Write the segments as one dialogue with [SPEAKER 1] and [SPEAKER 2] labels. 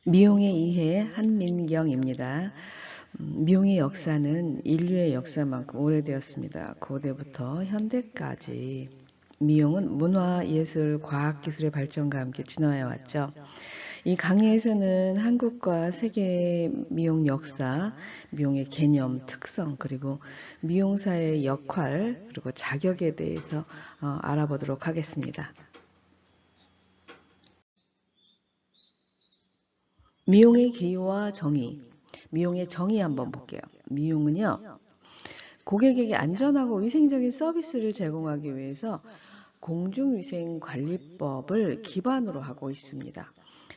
[SPEAKER 1] 미용의 이해 한민경입니다. 미용의 역사는 인류의 역사만큼 오래되었습니다. 고대부터 현대까지 미용은 문화, 예술, 과학, 기술의 발전과 함께 진화해 왔죠. 이 강의에서는 한국과 세계의 미용 역사, 미용의 개념, 특성, 그리고 미용사의 역할, 그리고 자격에 대해서 알아보도록 하겠습니다. 미용의 기호와 정의, 미용의 정의 한번 볼게요. 미용은요, 고객에게 안전하고 위생적인 서비스를 제공하기 위해서 공중위생관리법을 기반으로 하고 있습니다.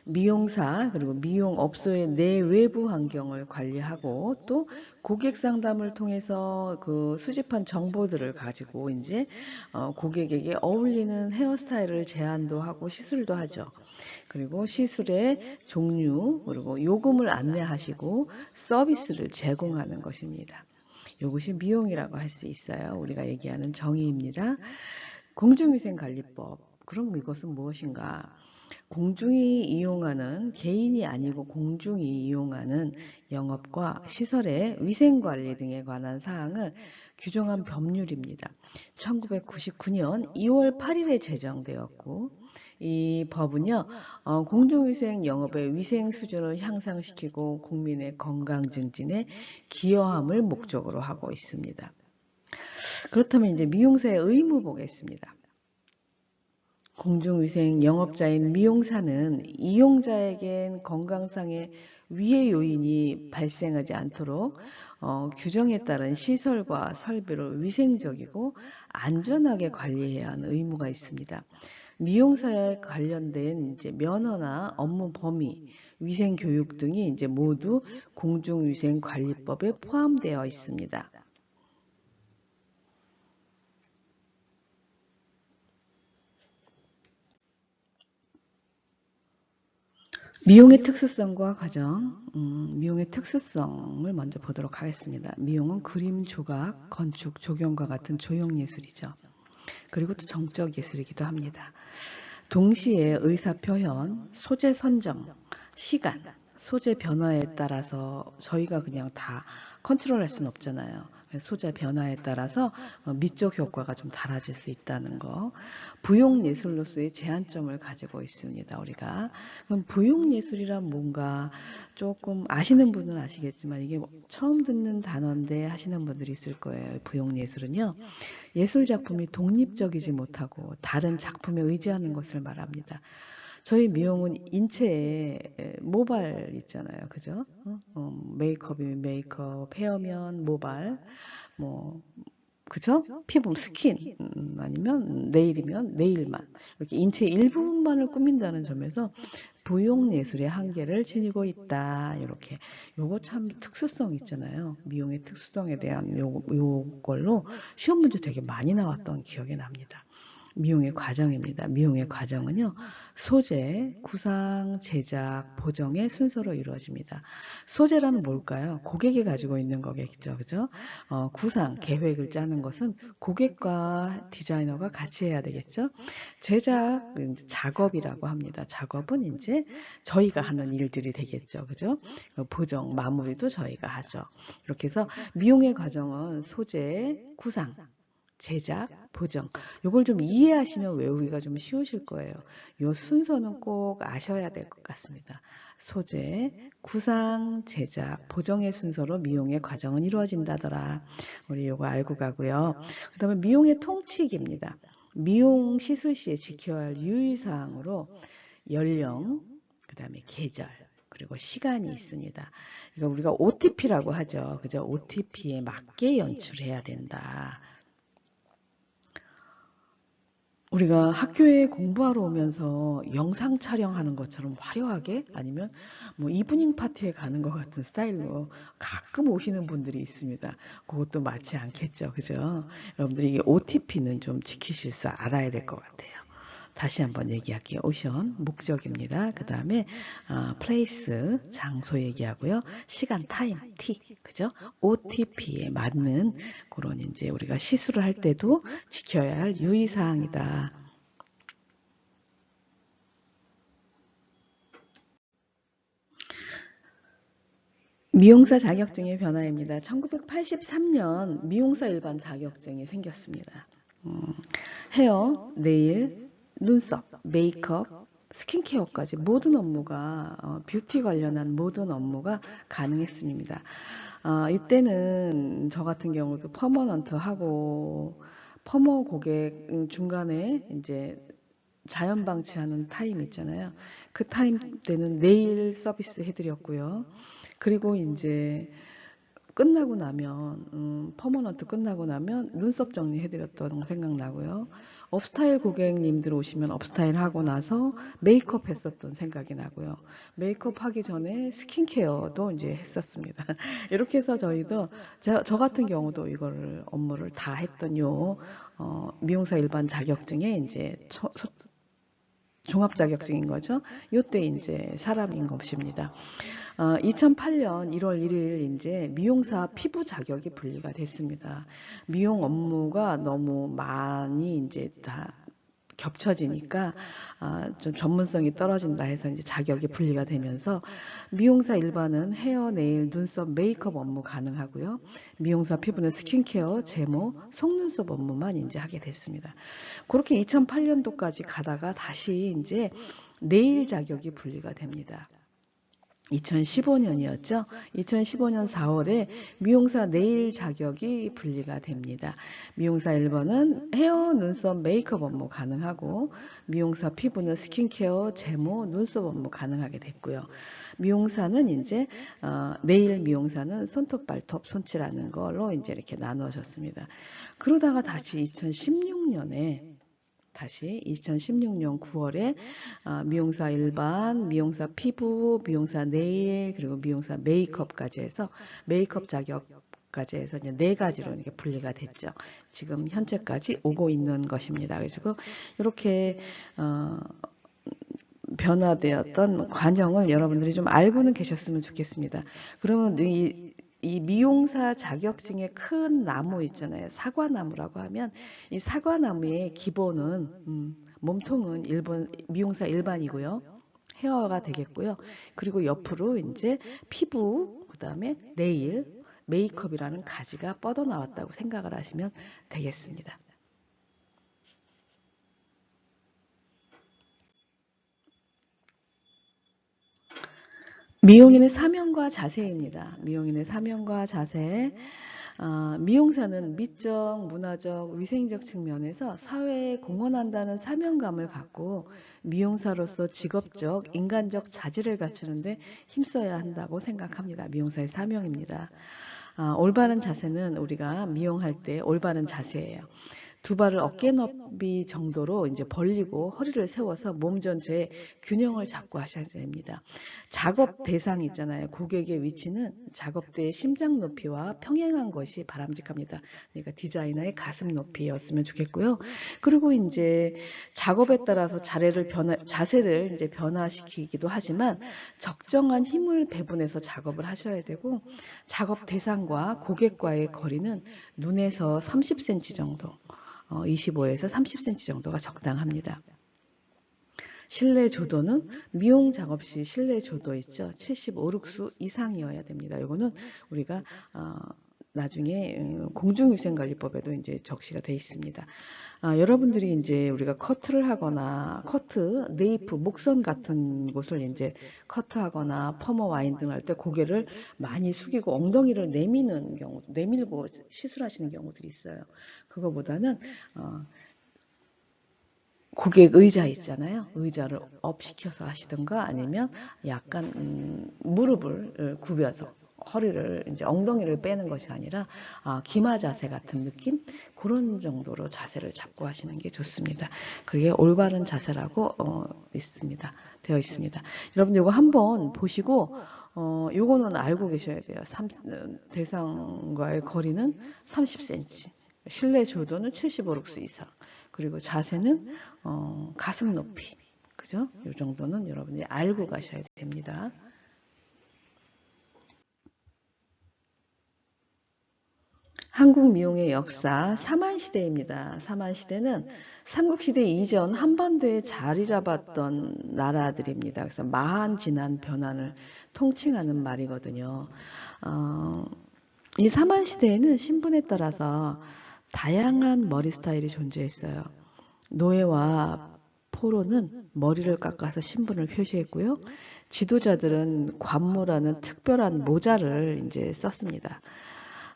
[SPEAKER 1] 미용사 그리고 미용업소의 내외부 환경을 관리하고 또 고객 상담을 통해서 그 수집한 정보들을 가지고 이제 고객에게 어울리는 헤어스타일을 제안도 하고 시술도 하죠. 그리고 시술의 종류 그리고 요금을 안내하시고 서비스를 제공하는 것입니다. 이것이 미용이라고 할 수 있어요. 우리가 얘기하는 정의입니다. 공중위생관리법. 그럼 이것은 무엇인가? 공중이 이용하는 개인이 아니고 공중이 이용하는 영업과 시설의 위생관리 등에 관한 사항을 규정한 법률입니다. 1999년 2월 8일에 제정되었고 이 법은요 공중위생 영업의 위생 수준을 향상시키고 국민의 건강 증진에 기여함을 목적으로 하고 있습니다. 그렇다면 이제 미용사의 의무 보겠습니다. 공중위생 영업자인 미용사는 이용자에겐 건강상의 위해 요인이 발생하지 않도록 규정에 따른 시설과 설비를 위생적이고 안전하게 관리해야 하는 의무가 있습니다. 미용사에 관련된 이제 면허나 업무 범위, 위생 교육 등이 이제 모두 공중위생관리법에 포함되어 있습니다. 미용의 특수성과 과정, 미용의 특수성을 먼저 보도록 하겠습니다. 미용은 그림, 조각, 건축, 조경과 같은 조형 예술이죠. 그리고 또 정적 예술이기도 합니다. 동시에 의사 표현, 소재 선정, 시간, 소재 변화에 따라서 저희가 그냥 다 컨트롤할 수는 없잖아요. 소재 변화에 따라서 미적 효과가 좀 달라질 수 있다는 거. 부용 예술로서의 제한점을 가지고 있습니다. 우리가. 그럼 부용 예술이란 뭔가 조금 아시는 분은 아시겠지만 이게 처음 듣는 단어인데 하시는 분들이 있을 거예요. 부용 예술은요. 예술 작품이 독립적이지 못하고 다른 작품에 의지하는 것을 말합니다. 저희 미용은 인체에 모발 있잖아요. 그죠? 메이크업이면 메이크업, 헤어면 모발, 뭐, 그죠? 피부, 스킨, 아니면 네일이면 네일만. 이렇게 인체 일부분만을 꾸민다는 점에서 부용 예술의 한계를 지니고 있다. 이렇게. 요거 참 특수성 있잖아요. 미용의 특수성에 대한 요걸로 시험 문제 되게 많이 나왔던 기억이 납니다. 미용의 과정입니다. 미용의 과정은요, 소재, 구상, 제작, 보정의 순서로 이루어집니다. 소재라는 뭘까요? 고객이 가지고 있는 거겠죠, 그죠? 구상, 계획을 짜는 것은 고객과 디자이너가 같이 해야 되겠죠? 제작, 작업이라고 합니다. 작업은 이제 저희가 하는 일들이 되겠죠, 그죠? 보정, 마무리도 저희가 하죠. 이렇게 해서 미용의 과정은 소재, 구상, 제작, 보정. 이걸 좀 이해하시면 외우기가 좀 쉬우실 거예요. 이 순서는 꼭 아셔야 될 것 같습니다. 소재, 구상, 제작, 보정의 순서로 미용의 과정은 이루어진다더라. 우리 이거 알고 가고요. 그 다음에 미용의 통칙입니다. 미용 시술 시에 지켜야 할 유의사항으로 연령, 그 다음에 계절, 그리고 시간이 있습니다. 이거 우리가 OTP라고 하죠. 그죠? OTP에 맞게 연출해야 된다. 우리가 학교에 공부하러 오면서 영상 촬영하는 것처럼 화려하게 아니면 뭐 이브닝 파티에 가는 것 같은 스타일로 가끔 오시는 분들이 있습니다. 그것도 맞지 않겠죠. 그죠? 여러분들이 이게 OTP는 좀 지키실 줄 알아야 될 것 같아요. 다시 한번 얘기할게요. 오션, 목적입니다. 그 다음에 플레이스, 장소 얘기하고요. 시간, 타임, T, 그죠? OTP에 맞는 그런 이제 우리가 시술을 할 때도 지켜야 할 유의사항이다. 미용사 자격증의 변화입니다. 1983년 미용사 일반 자격증이 생겼습니다. 헤어, 네일, 눈썹, 메이크업, 스킨케어까지 모든 업무가 뷰티 관련한 모든 업무가 가능했습니다. 이때는 저 같은 경우도 퍼머넌트 하고 퍼머 고객 중간에 이제 자연 방치하는 타임 있잖아요. 그 타임 때는 네일 서비스 해드렸고요. 그리고 이제 끝나고 나면 퍼머넌트 끝나고 나면 눈썹 정리해드렸던 거 생각나고요. 업스타일 고객님들 오시면 업스타일 하고 나서 메이크업 했었던 생각이 나고요. 메이크업 하기 전에 스킨케어도 이제 했었습니다. 이렇게 해서 저희도 저 같은 경우도 이거를 업무를 다 했던 미용사 일반 자격증에 이제 종합 자격증인 거죠. 요때 이제 사람인 것입니다. 2008년 1월 1일 이제 미용사 피부 자격이 분리가 됐습니다. 미용 업무가 너무 많이 이제 다 겹쳐지니까 좀 전문성이 떨어진다 해서 이제 자격이 분리가 되면서 미용사 일반은 헤어, 네일, 눈썹, 메이크업 업무 가능하고요. 미용사 피부는 스킨케어, 제모, 속눈썹 업무만 이제 하게 됐습니다. 그렇게 2008년도까지 가다가 다시 이제 네일 자격이 분리가 됩니다. 2015년이었죠. 2015년 4월에 미용사 네일 자격이 분리가 됩니다. 미용사 1번은 헤어, 눈썹, 메이크업 업무 가능하고 미용사 피부는 스킨케어, 제모, 눈썹 업무 가능하게 됐고요. 미용사는 이제 네일 미용사는 손톱, 발톱, 손질하는 걸로 이제 이렇게 나누어졌습니다. 그러다가 다시 2016년에 9월에 미용사 일반, 미용사 피부, 미용사 네일, 그리고 미용사 메이크업까지 해서 메이크업 자격까지 해서 이제 4가지로 이렇게 분리가 됐죠. 지금 현재까지 오고 있는 것입니다. 그래서 이렇게 변화되었던 관영을 여러분들이 좀 알고는 계셨으면 좋겠습니다. 그러면 이 미용사 자격증의 큰 나무 있잖아요. 사과나무라고 하면 이 사과나무의 기본은 몸통은 미용사 일반이고요. 헤어가 되겠고요. 그리고 옆으로 이제 피부, 그다음에 네일, 메이크업이라는 가지가 뻗어나왔다고 생각을 하시면 되겠습니다. 미용인의 사명과 자세입니다. 미용인의 사명과 자세. 미용사는 미적, 문화적, 위생적 측면에서 사회에 공헌한다는 사명감을 갖고 미용사로서 직업적, 인간적 자질을 갖추는데 힘써야 한다고 생각합니다. 미용사의 사명입니다. 올바른 자세는 우리가 미용할 때 올바른 자세예요. 두 발을 어깨 너비 정도로 이제 벌리고 허리를 세워서 몸 전체의 균형을 잡고 하셔야 됩니다. 작업 대상 있잖아요. 고객의 위치는 작업대의 심장 높이와 평행한 것이 바람직합니다. 그러니까 디자이너의 가슴 높이였으면 좋겠고요. 그리고 이제 작업에 따라서 자세를 이제 변화시키기도 하지만 적정한 힘을 배분해서 작업을 하셔야 되고 작업 대상과 고객과의 거리는 눈에서 30cm 정도 25에서 30cm 정도가 적당합니다. 실내 조도는 미용 작업 시 실내 조도 있죠. 75룩수 이상이어야 됩니다. 이거는 우리가 나중에 공중위생관리법에도 이제 적시가 되어 있습니다. 여러분들이 이제 우리가 커트를 하거나 네이프, 목선 같은 곳을 이제 커트하거나 퍼머 와인딩 할 때 고개를 많이 숙이고 엉덩이를 내밀고 시술하시는 경우들이 있어요. 그거보다는 고객 의자 있잖아요. 의자를 업시켜서 하시든가 아니면 약간 무릎을 굽여서 허리를 이제 엉덩이를 빼는 것이 아니라 기마 자세 같은 느낌 그런 정도로 자세를 잡고 하시는 게 좋습니다. 그게 올바른 자세라고 되어 있습니다. 여러분 이거 한번 보시고 요거는 알고 계셔야 돼요. 대상과의 거리는 30cm, 실내 조도는 75룩수 이상. 그리고 자세는 가슴 높이, 그죠? 이 정도는 여러분이 알고 가셔야 됩니다. 한국 미용의 역사 사만시대입니다. 사만시대는 삼국시대 이전 한반도에 자리 잡았던 나라들입니다. 그래서 마한 진한 변환을 통칭하는 말이거든요. 이 사만시대에는 신분에 따라서 다양한 머리 스타일이 존재했어요. 노예와 포로는 머리를 깎아서 신분을 표시했고요. 지도자들은 관모라는 특별한 모자를 이제 썼습니다.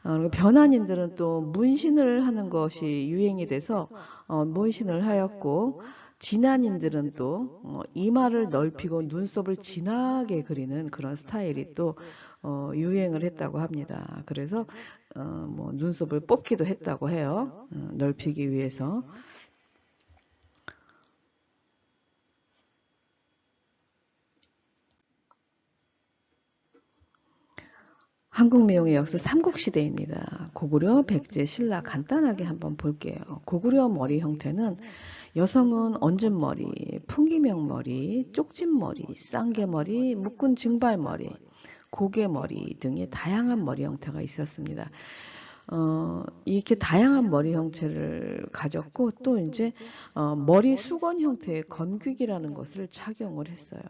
[SPEAKER 1] 그리고 변한인들은 또 문신을 하는 것이 유행이 돼서 문신을 하였고, 진한인들은 또 이마를 넓히고 눈썹을 진하게 그리는 그런 스타일이 또 유행을 했다고 합니다. 그래서 뭐 눈썹을 뽑기도 했다고 해요. 넓히기 위해서. 한국 미용의 역사 삼국시대입니다. 고구려, 백제, 신라 간단하게 한번 볼게요. 고구려 머리 형태는 여성은 얹은머리, 풍기명머리, 쪽진머리, 쌍개머리, 묶은 증발머리, 고개머리 등의 다양한 머리 형태가 있었습니다. 이렇게 다양한 머리 형태를 가졌고 또 이제 머리 수건 형태의 건귀기라는 것을 착용을 했어요.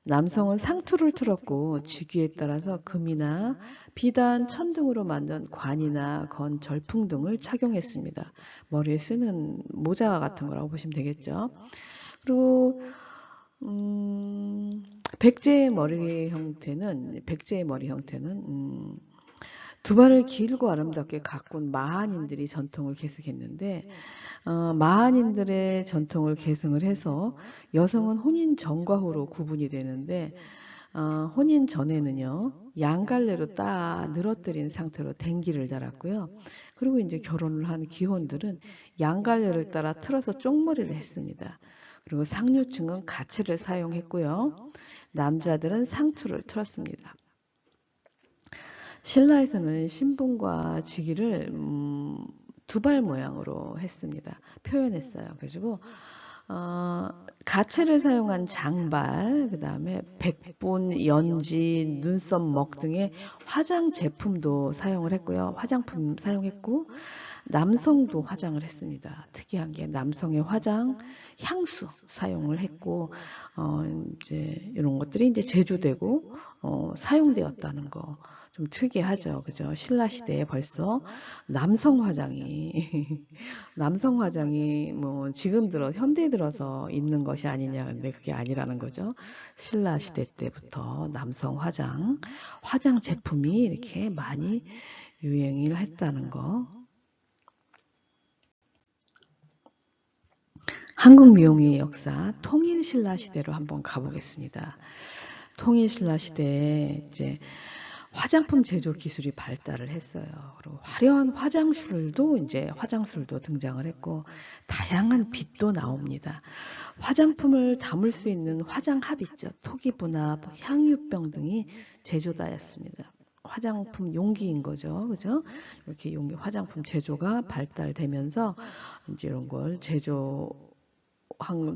[SPEAKER 1] 남성은 상투를 틀었고 직위에 따라서 금이나 비단, 천 등으로 만든 관이나 건, 절풍 등을 착용했습니다. 머리에 쓰는 모자 같은 거라고 보시면 되겠죠. 그리고 백제의 머리 형태는 두발을 길고 아름답게 가꾼 마한인들이 전통을 계승했는데 마한인들의 전통을 계승을 해서 여성은 혼인 전과 후로 구분이 되는데 혼인 전에는요 양갈래로 따 늘어뜨린 상태로 댕기를 달았고요. 그리고 이제 결혼을 한 기혼들은 양갈래를 따라 틀어서 쪽머리를 했습니다. 그리고 상류층은 가채를 사용했고요. 남자들은 상투를 틀었습니다. 신라에서는 신분과 직위를 두발 모양으로 했습니다. 표현했어요. 그래가지고 가채를 사용한 장발, 그 다음에 백분, 연지, 눈썹 먹 등의 화장 제품도 사용을 했고요. 화장품 사용했고 남성도 화장을 했습니다. 특이한 게 남성의 화장, 향수 사용을 했고 이제 이런 것들이 이제 제조되고 사용되었다는 거. 좀 특이하죠. 그죠? 신라 시대에 벌써 남성 화장이 뭐 지금 현대 들어서 있는 것이 아니냐. 근데 그게 아니라는 거죠. 신라 시대 때부터 남성 화장 제품이 이렇게 많이 유행을 했다는 거. 한국 미용의 역사 통일신라 시대로 한번 가보겠습니다. 통일신라 시대에 이제 화장품 제조 기술이 발달을 했어요. 그리고 화려한 화장술도 등장을 했고 다양한 빛도 나옵니다. 화장품을 담을 수 있는 화장합 있죠. 토기부나 향유병 등이 제조되었습니다. 화장품 용기인 거죠. 그죠? 이렇게 화장품 제조가 발달되면서 이제 이런 걸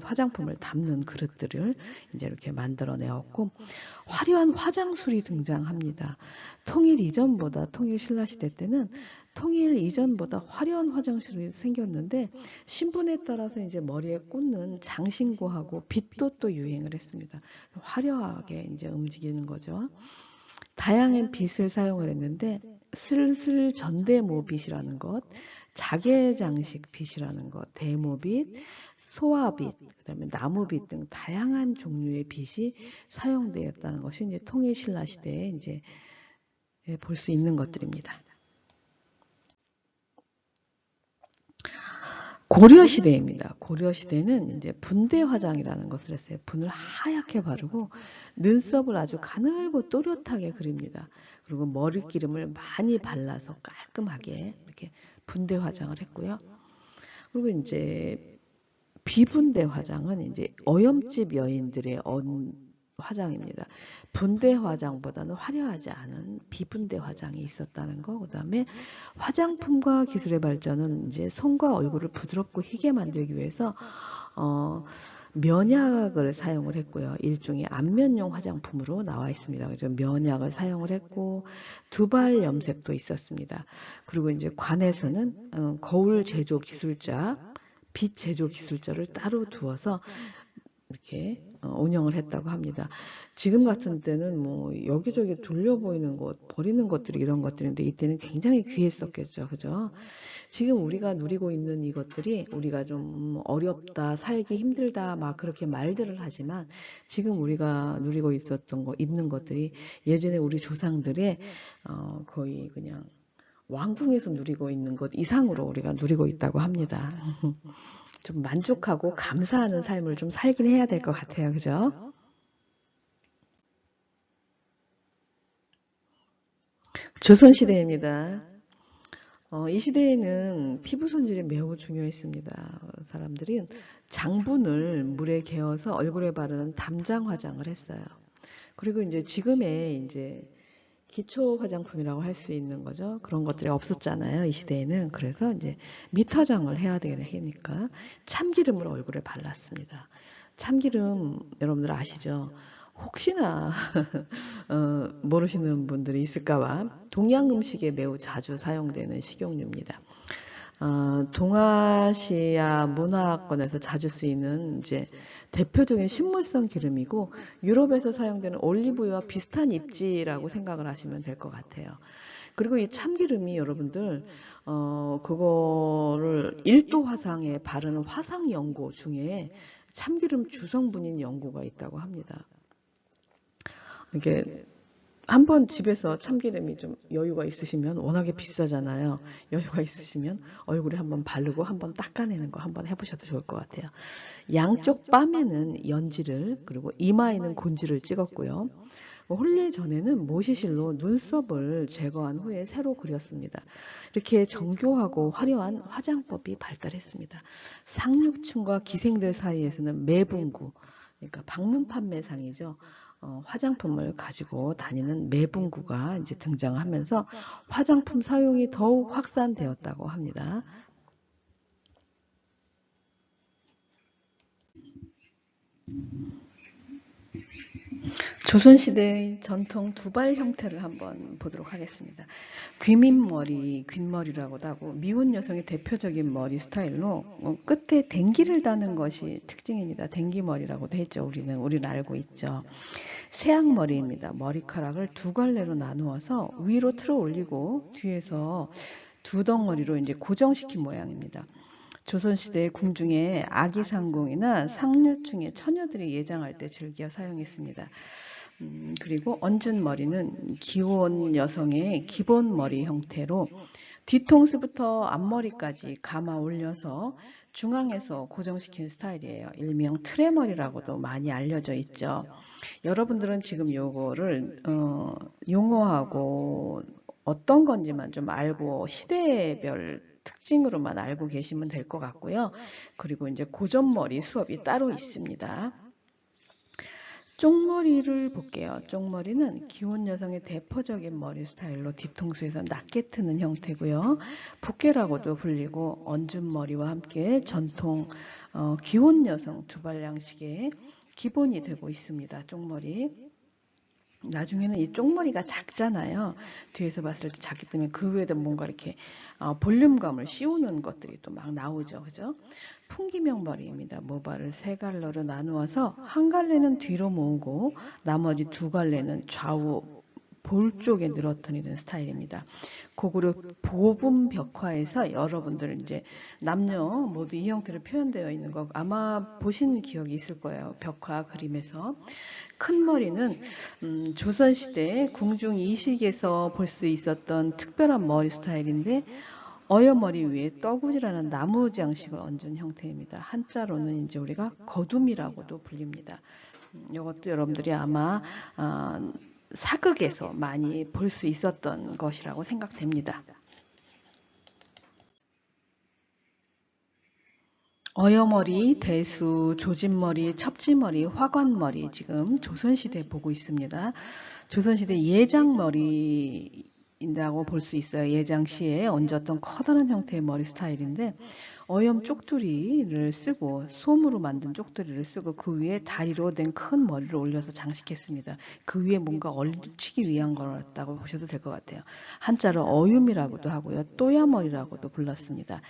[SPEAKER 1] 화장품을 담는 그릇들을 이제 이렇게 만들어내었고 화려한 화장술이 등장합니다. 통일 신라 시대 때는 통일 이전보다 화려한 화장술이 생겼는데 신분에 따라서 이제 머리에 꽂는 장신구하고 빛도 또 유행을 했습니다. 화려하게 이제 움직이는 거죠. 다양한 빛을 사용을 했는데 슬슬 전대모빛이라는 것, 자개장식 빛이라는 것, 대모빛, 소화빛, 그다음에 나무빛 등 다양한 종류의 빛이 사용되었다는 것이 이제 통일신라 시대에 이제 볼 수 있는 것들입니다. 고려 시대입니다. 고려 시대는 이제 분대 화장이라는 것을 했어요. 분을 하얗게 바르고 눈썹을 아주 가늘고 또렷하게 그립니다. 그리고 머리기름을 많이 발라서 깔끔하게 이렇게 분대 화장을 했고요. 그리고 이제 비분대 화장은 이제 어염집 여인들의 화장입니다. 분대 화장보다는 화려하지 않은 비분대 화장이 있었다는 거. 그다음에 화장품과 기술의 발전은 이제 손과 얼굴을 부드럽고 희게 만들기 위해서 면약을 사용을 했고요. 일종의 안면용 화장품으로 나와 있습니다. 그래서 면약을 사용을 했고 두발 염색도 있었습니다. 그리고 이제 관에서는 거울 제조 기술자, 빛 제조 기술자를 따로 두어서 이렇게 운영을 했다고 합니다. 지금 같은 때는 뭐 여기저기 돌려 보이는 것, 버리는 것들이 이런 것들인데 이때는 굉장히 귀했었겠죠. 그죠? 지금 우리가 누리고 있는 이것들이 우리가 좀 어렵다, 살기 힘들다, 막 그렇게 말들을 하지만 지금 우리가 누리고 있는 것들이 예전에 우리 조상들의 거의 그냥 왕궁에서 누리고 있는 것 이상으로 우리가 누리고 있다고 합니다. 좀 만족하고 감사하는 삶을 좀 살긴 해야 될 것 같아요. 그죠? 조선시대입니다. 이 시대에는 피부 손질이 매우 중요했습니다. 사람들이 장분을 물에 개어서 얼굴에 바르는 담장 화장을 했어요. 그리고 이제 지금의 이제 기초 화장품이라고 할 수 있는 거죠. 그런 것들이 없었잖아요. 이 시대에는. 그래서 이제 밑화장을 해야 되니까 참기름을 얼굴에 발랐습니다. 참기름 여러분들 아시죠? 혹시나 모르시는 분들이 있을까봐 동양 음식에 매우 자주 사용되는 식용유입니다. 동아시아 문화권에서 자주 쓰이는 이제 대표적인 식물성 기름이고 유럽에서 사용되는 올리브유와 비슷한 입지라고 생각을 하시면 될 것 같아요. 그리고 이 참기름이 여러분들 그거를 1도 화상에 바르는 화상 연고 중에 참기름 주성분인 연고가 있다고 합니다. 이게 한번 집에서 참기름이 좀 여유가 있으시면 워낙에 비싸잖아요. 여유가 있으시면 얼굴에 한번 바르고 한번 닦아내는 거 한번 해보셔도 좋을 것 같아요. 양쪽 뺨에는 연지를 그리고 이마에는 곤지를 찍었고요. 혼례 전에는 모시실로 눈썹을 제거한 후에 새로 그렸습니다. 이렇게 정교하고 화려한 화장법이 발달했습니다. 상류층과 기생들 사이에서는 매분구, 그러니까 방문 판매상이죠. 화장품을 가지고 다니는 매분구가 이제 등장하면서 화장품 사용이 더욱 확산되었다고 합니다. 조선시대의 전통 두발 형태를 한번 보도록 하겠습니다. 귀민머리, 귓머리라고도 하고 미혼 여성의 대표적인 머리 스타일로 끝에 댕기를 다는 것이 특징입니다. 댕기머리라고도 했죠. 우리는 알고 있죠. 세앙머리입니다. 머리카락을 두 갈래로 나누어서 위로 틀어 올리고 뒤에서 두 덩어리로 이제 고정시킨 모양입니다. 조선시대 궁중의 아기상궁이나 상류층의 처녀들이 예장할 때 즐겨 사용했습니다. 그리고 얹은 머리는 기혼 여성의 기본 머리 형태로 뒤통수부터 앞머리까지 감아 올려서 중앙에서 고정시킨 스타일이에요. 일명 트레머리라고도 많이 알려져 있죠. 여러분들은 지금 요거를 용어하고 어떤 건지만 좀 알고 시대별 특징으로만 알고 계시면 될 것 같고요. 그리고 이제 고전머리 수업이 따로 있습니다. 쪽머리를 볼게요. 쪽머리는 기혼 여성의 대표적인 머리 스타일로 뒤통수에서 낮게 트는 형태고요. 붓개라고도 불리고 얹은 머리와 함께 전통 기혼 여성 두발 양식의 기본이 되고 있습니다. 쪽머리. 나중에는 이 쪽머리가 작잖아요. 뒤에서 봤을 때 작기 때문에 그 위에다 뭔가 이렇게 볼륨감을 씌우는 것들이 또 막 나오죠. 그죠? 풍기명 머리입니다. 모발을 세 갈래로 나누어서 한 갈래는 뒤로 모으고 나머지 두 갈래는 좌우 볼 쪽에 늘어뜨리는 스타일입니다. 고그룹 보분 벽화에서 여러분들 이제 남녀 모두 이 형태로 표현되어 있는 거 아마 보신 기억이 있을 거예요. 벽화 그림에서. 큰 머리는 조선시대 궁중 이식에서 볼 수 있었던 특별한 머리 스타일인데 어여머리 위에 떠구지라는 나무 장식을 얹은 형태입니다. 한자로는 이제 우리가 거둠이라고도 불립니다. 이것도 여러분들이 아마 사극에서 많이 볼 수 있었던 것이라고 생각됩니다. 어여머리, 대수, 조진머리, 첩지머리, 화관머리 지금 조선시대 보고 있습니다. 조선시대 예장머리라고 볼 수 있어요. 예장시에 얹었던 커다란 형태의 머리 스타일인데 어염 쪽두리를 쓰고 솜으로 만든 쪽두리를 쓰고 그 위에 다리로 된 큰 머리를 올려서 장식했습니다. 그 위에 뭔가 얹히기 위한 거였다고 보셔도 될 것 같아요. 한자로 어윰이라고도 하고요. 또야머리라고도 불렀습니다.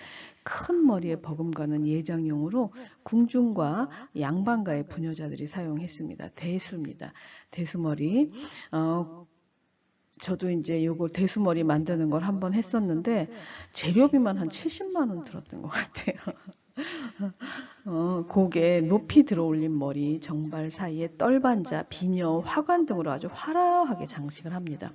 [SPEAKER 1] 큰 머리에 버금가는 예장용으로 궁중과 양반가의 부녀자들이 사용했습니다. 대수입니다. 대수머리. 저도 이제 요거 대수머리 만드는 걸 한번 했었는데 재료비만 한 70만 원 들었던 것 같아요. 고개 높이 들어올린 머리, 정발 사이에 떨반자, 비녀, 화관 등으로 아주 화려하게 장식을 합니다.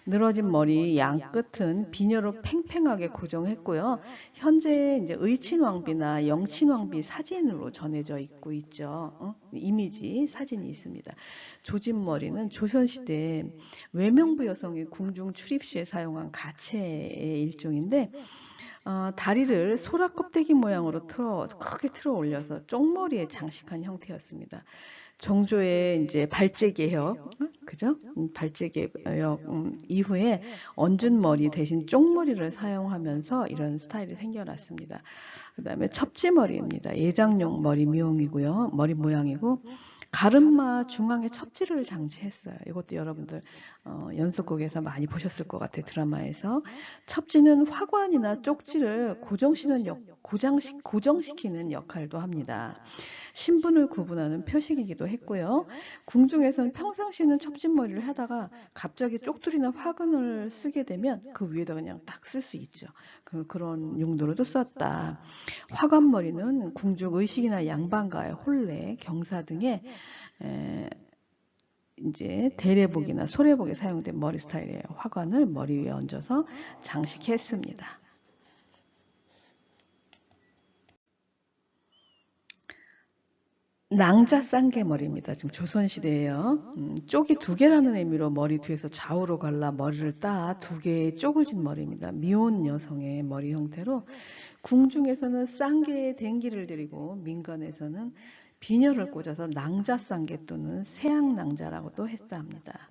[SPEAKER 1] 늘어진 머리 양 끝은 비녀로 팽팽하게 고정했고요. 현재 이제 의친왕비나 영친왕비 사진으로 전해져 있죠. 이미지 사진이 있습니다. 조진머리는 조선시대 외명부 여성이 궁중 출입 시에 사용한 가채의 일종인데 다리를 소라 껍데기 모양으로 크게 틀어 올려서 쪽머리에 장식한 형태였습니다. 정조의 이제 발제개혁, 그죠? 발제개혁 이후에 얹은 머리 대신 쪽머리를 사용하면서 이런 스타일이 생겨났습니다. 그다음에 첩지머리입니다. 예장용 머리 미용이고요. 머리 모양이고 가르마 중앙에 첩지를 장치했어요. 이것도 여러분들 연속극에서 많이 보셨을 것 같아요. 드라마에서. 첩지는 화관이나 쪽지를 고정시키는 역할도 합니다. 신분을 구분하는 표식이기도 했고요. 궁중에서는 평상시에는 첩진머리를 하다가 갑자기 쪽두리나 화관을 쓰게 되면 그 위에다 그냥 딱 쓸 수 있죠. 그런 용도로도 썼다. 화관머리는 궁중 의식이나 양반가의 혼례, 경사 등의 이제 대례복이나 소례복에 사용된 머리 스타일이에요. 화관을 머리 위에 얹어서 장식했습니다. 낭자 쌍개머리입니다. 지금 조선시대예요. 쪽이 두 개라는 의미로 머리 뒤에서 좌우로 갈라 머리를 따 두 개의 쪽을 진 머리입니다. 미혼 여성의 머리 형태로 궁중에서는 쌍개에 댕기를 들이고 민간에서는 비녀를 꽂아서 낭자 쌍개 또는 세앙낭자라고도 했다 합니다.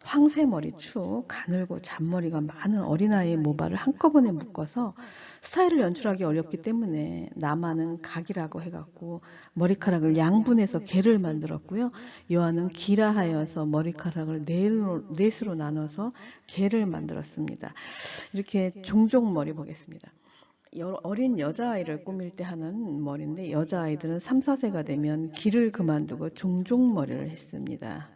[SPEAKER 1] 황새머리 축, 가늘고 잔머리가 많은 어린아이의 모발을 한꺼번에 묶어서 스타일을 연출하기 어렵기 때문에 남한은 각이라고 해갖고 머리카락을 양분해서 개를 만들었고요. 여한은 기라하여서 머리카락을 넷으로 나눠서 개를 만들었습니다. 이렇게 종종 머리 보겠습니다. 어린 여자아이를 꾸밀 때 하는 머리인데 여자아이들은 3, 4세가 되면 기를 그만두고 종종머리를 했습니다.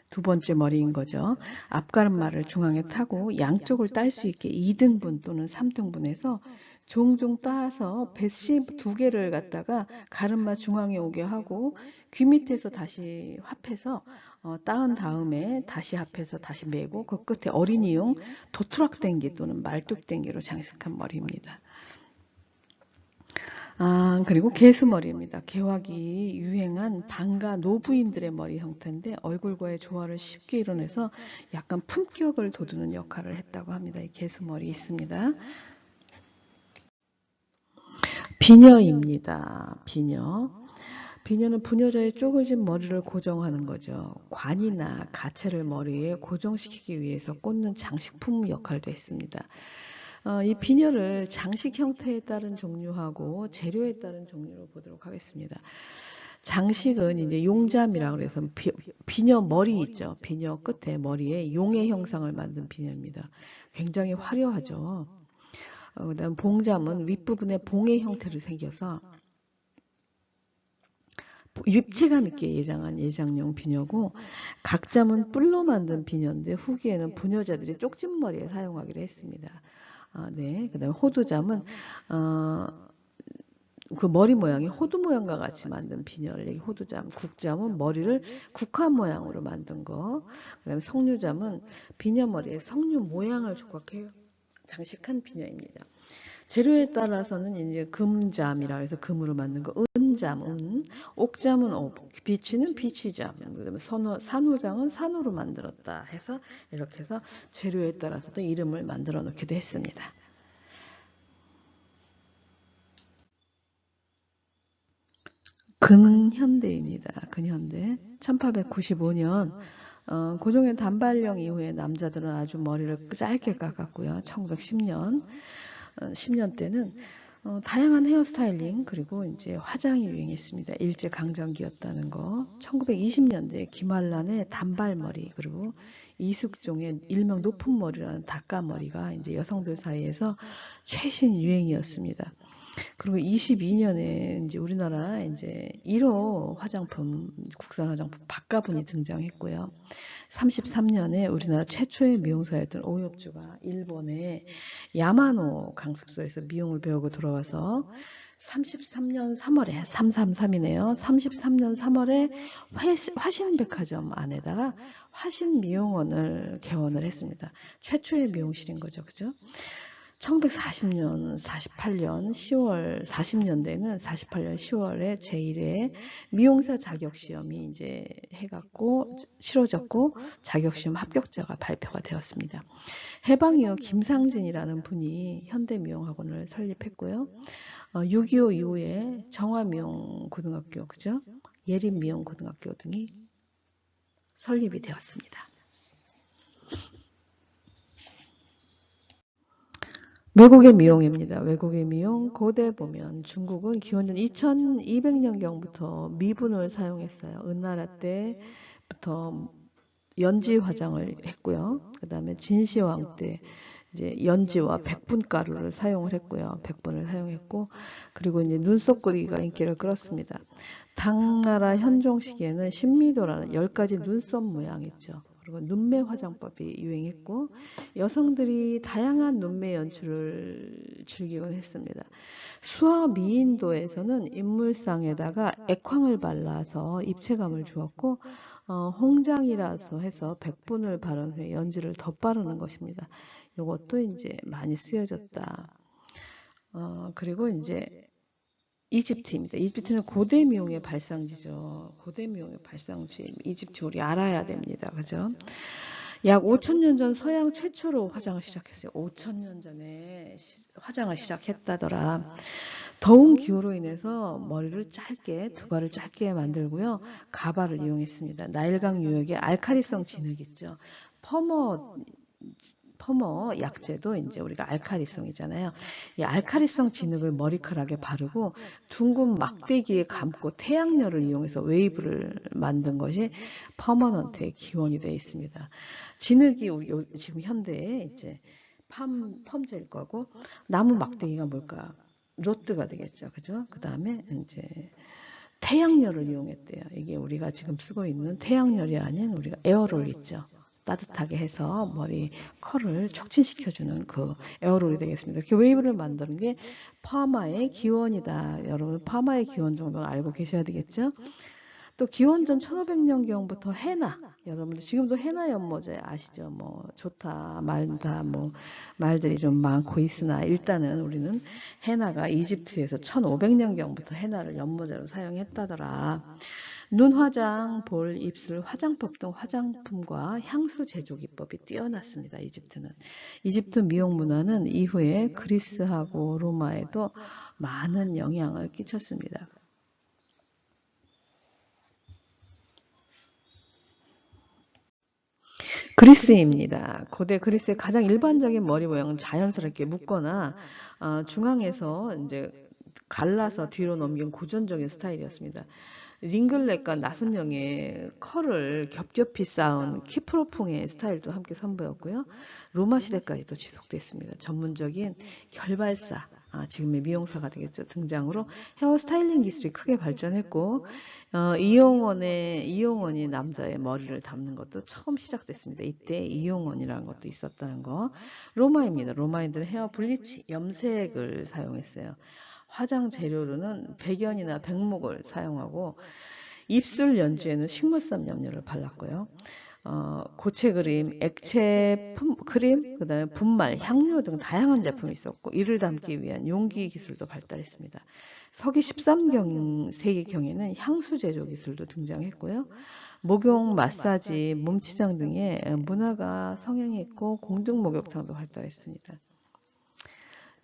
[SPEAKER 1] 두 번째 머리인 거죠. 앞가르마를 중앙에 타고 양쪽을 딸 수 있게 2등분 또는 3등분해서 종종 따서 뱃시 두 개를 갖다가 가르마 중앙에 오게 하고 귀 밑에서 다시 합해서 따은 다음에 다시 합해서 다시 매고 그 끝에 어린이용 도트락댕기 또는 말뚝댕기로 장식한 머리입니다. 그리고 개수머리입니다. 개화기 유행한 방가 노부인들의 머리 형태인데 얼굴과의 조화를 쉽게 이뤄내서 약간 품격을 돋우는 역할을 했다고 합니다. 이 개수머리 있습니다. 비녀입니다. 비녀. 비녀는 부녀자의 쪼그진 머리를 고정하는 거죠. 관이나 가채를 머리에 고정시키기 위해서 꽂는 장식품 역할도 했습니다. 이 비녀를 장식 형태에 따른 종류하고 재료에 따른 종류로 보도록 하겠습니다. 장식은 이제 용잠이라고 그래서 비녀 머리 있죠. 비녀 끝에 머리에 용의 형상을 만든 비녀입니다. 굉장히 화려하죠. 그다음 봉잠은 윗부분에 봉의 형태로 생겨서 입체감 있게 예장한 예장용 비녀고 각잠은 뿔로 만든 비녀인데 후기에는 부녀자들이 쪽진머리에 사용하기로 했습니다. 네, 그다음에 호두잠은 그 머리 모양이 호두 모양과 같이 만든 비녀를 호두잠, 국잠은 머리를 국화 모양으로 만든 거, 그다음에 석류잠은 비녀 머리에 석류 모양을 조각해 장식한 비녀입니다. 재료에 따라서는 이제 금잠이라 해서 금으로 만든 거, 은잠은, 옥잠은 비치는 비치잠, 그다음에 산호장은 산호로 만들었다 해서 이렇게 해서 재료에 따라서도 이름을 만들어 놓기도 했습니다. 근현대입니다. 근현대. 1895년 고종의 단발령 이후에 남자들은 아주 머리를 짧게 깎았고요. 1910년 10년 때는 다양한 헤어스타일링 그리고 이제 화장이 유행했습니다. 일제 강점기였다는 거. 1920년대 김한란의 단발머리 그리고 이숙종의 일명 높은 머리라는 닭가머리가 이제 여성들 사이에서 최신 유행이었습니다. 그리고 22년에 이제 우리나라 이제 1호 화장품, 국산 화장품 박가분이 등장했고요. 33년에 우리나라 최초의 미용사였던 오엽주가 일본의 야마노 강습소에서 미용을 배우고 돌아와서 33년 3월에 333이네요. 33년 3월에 화신백화점 안에다가 화신미용원을 개원을 했습니다. 최초의 미용실인 거죠. 그죠? 1940년, 48년 10월, 40년대는 48년 10월에 제1회 미용사 자격시험이 이제 해갖고 치러졌고 자격시험 합격자가 발표가 되었습니다. 해방 이후 김상진이라는 분이 현대미용학원을 설립했고요. 6.25 이후에 정화미용고등학교, 그죠? 예림미용고등학교 등이 설립이 되었습니다. 외국의 미용입니다. 외국의 미용 고대 보면 중국은 기원전 2200년경부터 미분을 사용했어요. 은나라 때부터 연지 화장을 했고요. 그 다음에 진시황 때 이제 연지와 백분가루를 사용을 했고요. 백분을 사용했고 그리고 이제 눈썹 그리기가 인기를 끌었습니다. 당나라 현종 시기에는 신미도라는 10가지 눈썹 모양 있죠. 그리고 눈매 화장법이 유행했고 여성들이 다양한 눈매 연출을 즐기곤 했습니다. 수화 미인도에서는 인물상에다가 액황을 발라서 입체감을 주었고 홍장이라서 해서 백분을 바른 후에 연지를 덧바르는 것입니다. 이것도 이제 많이 쓰여졌다. 그리고 이제 이집트입니다. 이집트는 고대 미용의 발상지죠. 고대 미용의 발상지. 이집트 우리 알아야 됩니다. 그죠? 약 5,000년 전 서양 최초로 화장을 시작했어요. 5,000년 전에 화장을 시작했다더라. 더운 기후로 인해서 머리를 짧게, 두발을 짧게 만들고요. 가발을 이용했습니다. 나일강 유역의 알카리성 진흙 있죠. 퍼머 약재도 이제 우리가 알카리성이잖아요. 이 알카리성 진흙을 머리카락에 바르고 둥근 막대기에 감고 태양열을 이용해서 웨이브를 만든 것이 퍼머넌트의 기원이 되어 있습니다. 진흙이 지금 현대에 이제 펌제일 거고 나무 막대기가 뭘까? 로트가 되겠죠. 그죠? 그 다음에 이제 태양열을 이용했대요. 이게 우리가 지금 쓰고 있는 태양열이 아닌 우리가 에어롤 있죠. 따뜻하게 해서 머리 컬을 촉진시켜주는 그 에어롤이 되겠습니다. 그 웨이브를 만드는 게 파마의 기원이다. 여러분 파마의 기원 정도는 알고 계셔야 되겠죠? 또 기원전 1500년경부터 헤나, 여러분들 지금도 헤나 연모제 아시죠? 뭐 좋다, 말다, 뭐 말들이 좀 많고 있으나 일단은 우리는 헤나가 이집트에서 1500년경부터 헤나를 연모제로 사용했다더라. 눈 화장, 볼, 입술, 화장법 등 화장품과 향수 제조 기법이 뛰어났습니다. 이집트는. 이집트 미용 문화는 이후에 그리스하고 로마에도 많은 영향을 끼쳤습니다. 그리스입니다. 고대 그리스의 가장 일반적인 머리 모양은 자연스럽게 묶거나 중앙에서 이제 갈라서 뒤로 넘긴 고전적인 스타일이었습니다. 링글렛과 나선형의 컬을 겹겹이 쌓은 키프로풍의 스타일도 함께 선보였고요. 로마 시대까지도 지속됐습니다. 전문적인 결발사, 지금의 미용사가 되겠죠. 등장으로 헤어 스타일링 기술이 크게 발전했고 이용원이 남자의 머리를 담는 것도 처음 시작됐습니다. 이때 이용원이라는 것도 있었다는 거. 로마입니다. 로마인들은 헤어 블리치, 염색을 사용했어요. 화장 재료로는 백연이나 백목을 사용하고 입술 연주에는 식물성 염료를 발랐고요. 고체 그림, 액체 크림, 그 다음에 분말, 향료 등 다양한 제품이 있었고 이를 담기 위한 용기 기술도 발달했습니다. 서기 13세기경에는 향수 제조 기술도 등장했고요. 목욕, 마사지, 몸치장 등의 문화가 성행했고 공중 목욕탕도 발달했습니다.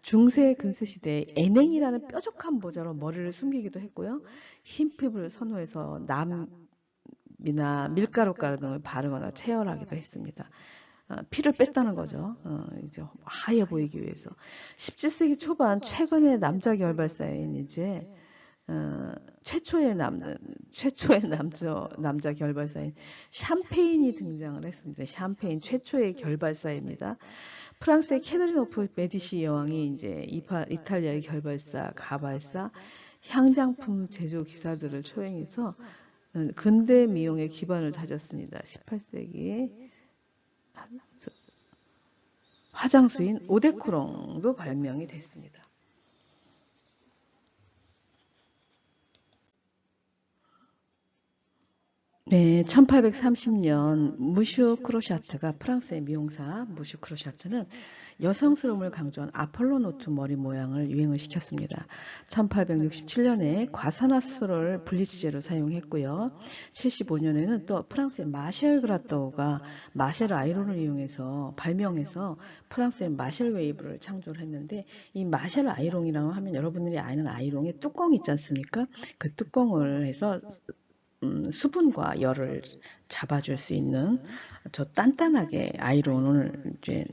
[SPEAKER 1] 중세 근세시대에 애냉이라는 뾰족한 모자로 머리를 숨기기도 했고요. 흰 피부를 선호해서 남이나 밀가루 가루 등을 바르거나 체열하기도 했습니다. 피를 뺐다는 거죠. 이제 하얘 보이기 위해서. 17세기 초반 최근의 남자 결발사인 이제 최초의 남자 결발사인 샴페인이 등장을 했습니다. 샴페인 최초의 결발사입니다. 프랑스의 캐서린 오프 메디시 여왕이 이제 이탈리아의 결발사, 가발사, 향장품 제조 기사들을 초청해서 근대 미용의 기반을 다졌습니다. 18세기에 화장수인 오데코롱도 발명이 됐습니다. 네, 1830년 무슈 크로샤트가 프랑스의 미용사 무슈 크로샤트는 여성스러움을 강조한 아폴로 노트 머리 모양을 유행을 시켰습니다. 1867년에 과산화수소를 블리치제로 사용했고요. 75년에는 또 프랑스의 마셸 그라또가 마셸 아이론을 이용해서 발명해서 프랑스의 마셸 웨이브를 창조를 했는데 이 마셸 아이론이라고 하면 여러분들이 아는 아이론의 뚜껑 있지 않습니까? 그 뚜껑을 해서 수분과 열을 잡아줄 수 있는 저 단단하게 아이론을 이제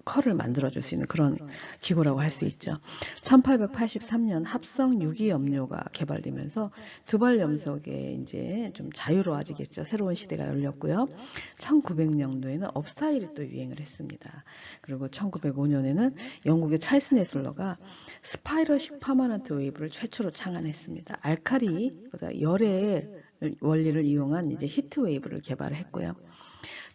[SPEAKER 1] 컬을 만들어줄 수 있는 그런 기구라고 할 수 있죠. 1883년 합성 유기염료가 개발되면서 두발 염색에 이제 좀 자유로워지겠죠. 새로운 시대가 열렸고요. 1900년도에는 업스타일이 또 유행을 했습니다. 그리고 1905년에는 영국의 찰스 네슬러가 스파이럴식 퍼머넌트 웨이브를 최초로 창안했습니다. 알칼리, 열의 원리를 이용한 이제 히트 웨이브를 개발했고요.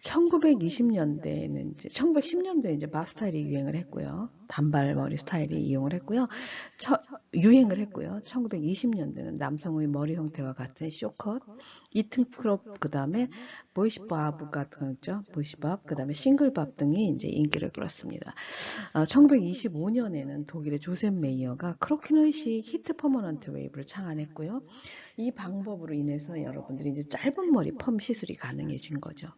[SPEAKER 1] 1920년대에는 이제 1910년도에 이제 밥 스타일이 유행을 했고요. 단발머리 스타일이 이용을 했고요. 유행을 했고요. 1920년대는 남성의 머리 형태와 같은 쇼컷, 이튼크롭, 그다음에 보이시밥 같은 거 있죠. 보이시밥, 그다음에 싱글밥 등이 이제 인기를 끌었습니다. 1925년에는 독일의 조셉 메이어가 크로키노이식 히트 퍼머넌트 웨이브를 창안했고요. 이 방법으로 인해서 여러분들이 이제 짧은 머리 펌 시술이 가능해진 거죠.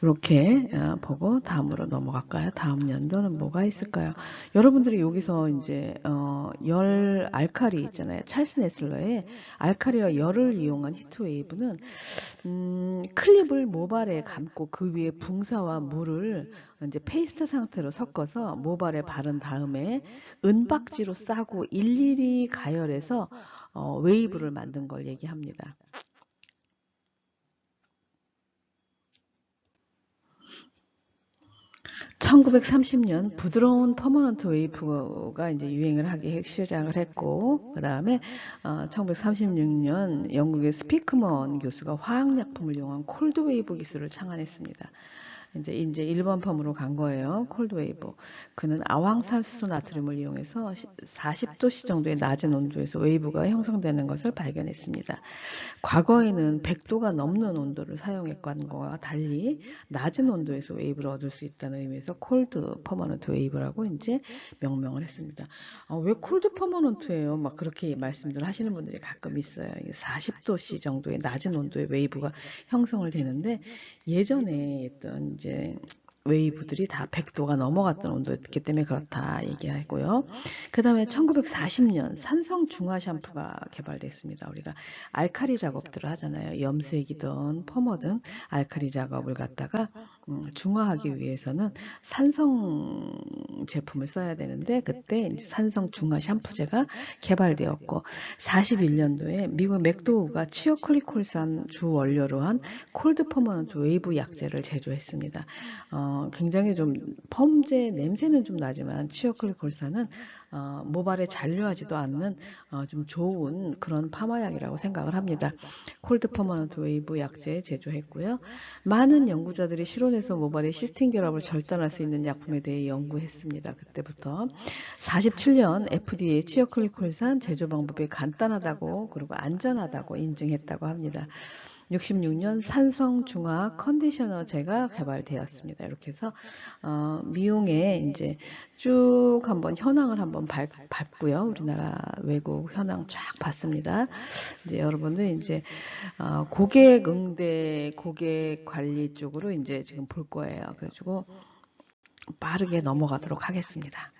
[SPEAKER 1] 이렇게 보고 다음으로 넘어갈까요? 다음 연도는 뭐가 있을까요? 여러분들이 여기서 이제 열 알칼리 있잖아요. 찰스 네슬러의 알칼리와 열을 이용한 히트웨이브는 클립을 모발에 감고 그 위에 붕사와 물을 이제 페이스트 상태로 섞어서 모발에 바른 다음에 은박지로 싸고 일일이 가열해서 웨이브를 만든 걸 얘기합니다. 1930년 부드러운 퍼머넌트 웨이브가 이제 유행을 하기 시작을 했고, 그 다음에 1936년 영국의 스피크먼 교수가 화학약품을 이용한 콜드 웨이브 기술을 창안했습니다. 이제 1번 펌으로 간 거예요. 콜드웨이브. 그는 아황산수소 나트륨을 이용해서 40도씨 정도의 낮은 온도에서 웨이브가 형성되는 것을 발견했습니다. 과거에는 100도가 넘는 온도를 사용했던 것과 달리 낮은 온도에서 웨이브를 얻을 수 있다는 의미에서 콜드 퍼머넌트 웨이브라고 이제 명명을 했습니다. 왜 콜드 퍼머넌트예요? 막 그렇게 말씀들 하시는 분들이 가끔 있어요. 40도씨 정도의 낮은 온도의 웨이브가 형성을 되는데 예전에 했던 이제 웨이브들이 다 100도가 넘어갔던 온도였기 때문에 그렇다 얘기하고요. 그 다음에 1940년 산성 중화 샴푸가 개발됐습니다. 우리가 알칼리 작업들을 하잖아요. 염색이든 펌어든 알칼리 작업을 갖다가 중화하기 위해서는 산성 제품을 써야 되는데 그때 이제 산성 중화 샴푸제가 개발되었고 41년도에 미국 맥도우가 치어클리콜산 주 원료로 한 콜드 퍼머넌트 웨이브 약제를 제조했습니다. 굉장히 좀 펌제 냄새는 좀 나지만 치어클리콜산은 모발에 잔류하지도 않는 좀 좋은 그런 파마약이라고 생각을 합니다. 콜드 퍼머넌트 웨이브 약제 제조했고요. 많은 연구자들이 실온에서 모발의 시스틴 결합을 절단할 수 있는 약품에 대해 연구했습니다. 그때부터 47년 FDA 치어클리콜산 제조 방법이 간단하다고 그리고 안전하다고 인증했다고 합니다. 66년 산성 중화 컨디셔너제가 개발되었습니다. 이렇게 해서 미용에 이제 쭉 한번 현황을 한번 봤고요. 우리나라 외국 현황 쫙 봤습니다. 이제 여러분들 이제 고객 응대, 고객 관리 쪽으로 이제 지금 볼 거예요. 그래가지고 빠르게 넘어가도록 하겠습니다.